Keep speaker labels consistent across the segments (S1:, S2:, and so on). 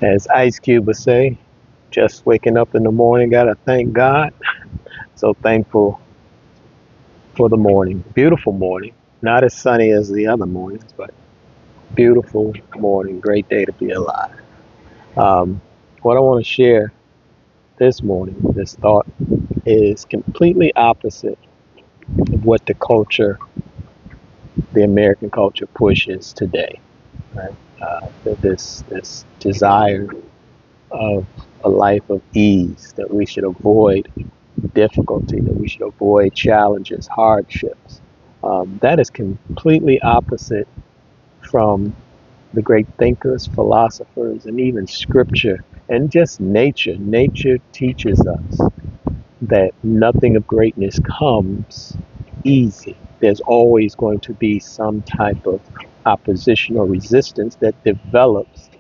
S1: As Ice Cube would say, just waking up in the morning, gotta thank God. So thankful for the morning. Beautiful morning. Not as sunny as the other mornings, but beautiful morning. Great day to be alive. Um, what I want to share this morning, this thought, is completely opposite of what the American culture pushes today. Right? This desire of a life of ease, that we should avoid difficulty, that we should avoid challenges, hardships. That is completely opposite from the great thinkers, philosophers, and even scripture and just nature. Nature teaches us that nothing of greatness comes easy. There's always going to be some type of opposition or resistance that develops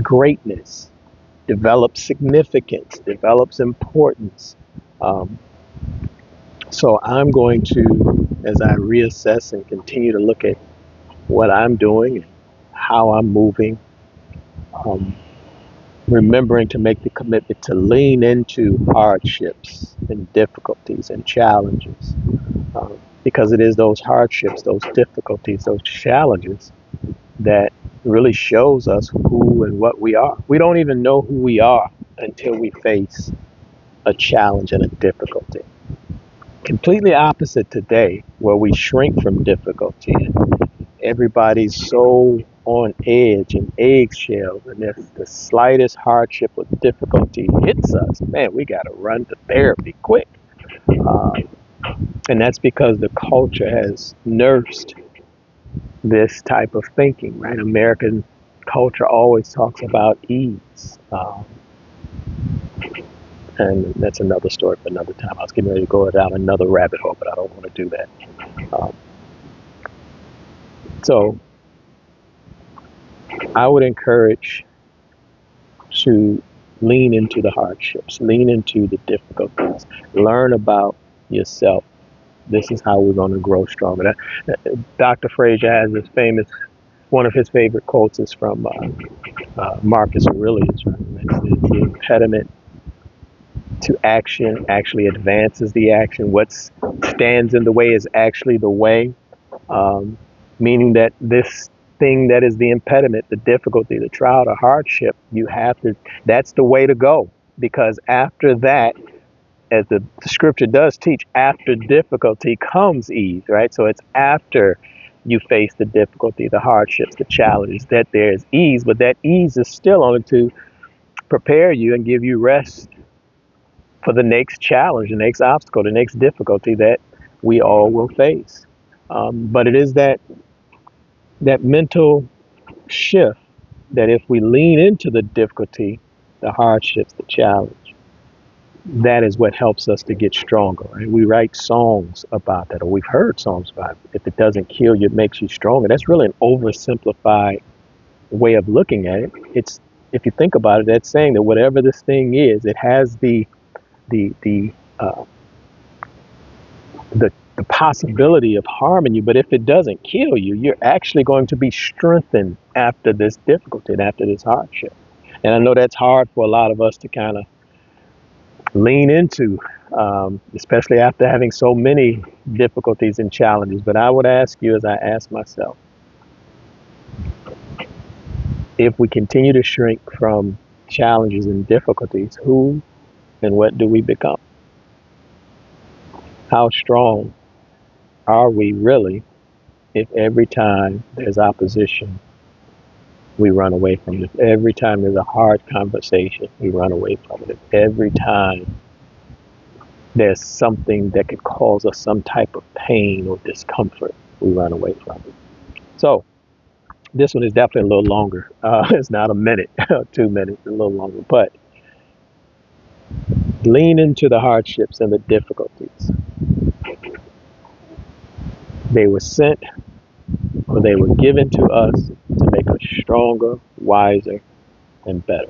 S1: greatness, develops significance, develops importance. Um, so I'm going to, as I reassess and continue to look at what I'm doing and how I'm moving, um, remembering to make the commitment to lean into hardships and difficulties and challenges. Because it is those hardships, those difficulties, those challenges that really shows us who and what we are. We don't even know who we are until we face a challenge and a difficulty. Completely opposite today, where we shrink from difficulty and everybody's so on edge and eggshells, and if the slightest hardship or difficulty hits us, man, we got to run to therapy quick. Um, and that's because the culture has nursed this type of thinking, right? American culture always talks about ease. And that's another story for another time. I was getting ready to go down another rabbit hole, but I don't want to do that. Um, so I would encourage to lean into the hardships, lean into the difficulties, learn about yourself. This is how we're going to grow stronger. Dr. Frazier has this famous, one of his favorite quotes is from Marcus Aurelius, right? The impediment to action actually advances the action. What stands in the way is actually the way, um, meaning that this thing that is the impediment, the difficulty, the trial, the hardship, that's the way to go. Because after that, as the scripture does teach, after difficulty comes ease, right? So it's after you face the difficulty, the hardships, the challenges, that there's ease, but that ease is still only to prepare you and give you rest for the next challenge, the next obstacle, the next difficulty that we all will face. But it is that mental shift that if we lean into the difficulty, the hardships, the challenge, that is what helps us to get stronger. Right? We write songs about that, or we've heard songs about it. If it doesn't kill you, it makes you stronger. That's really an oversimplified way of looking at it. It's, if you think about it, that's saying that whatever this thing is, it has the the uh, the possibility of harming you. But if it doesn't kill you, you're actually going to be strengthened after this difficulty and after this hardship. And I know that's hard for a lot of us to kind of lean into, especially after having so many difficulties and challenges. But I would ask you, as I ask myself, if we continue to shrink from challenges and difficulties, who and what do we become? How strong are we really if every time there's opposition, we run away from it? If every time there's a hard conversation, we run away from it. If every time there's something that could cause us some type of pain or discomfort, we run away from it. So this one is definitely a little longer. It's not a minute, 2 minutes, a little longer. But lean into the hardships and the difficulties. They were sent, or they were given to us to make us stronger, wiser, and better.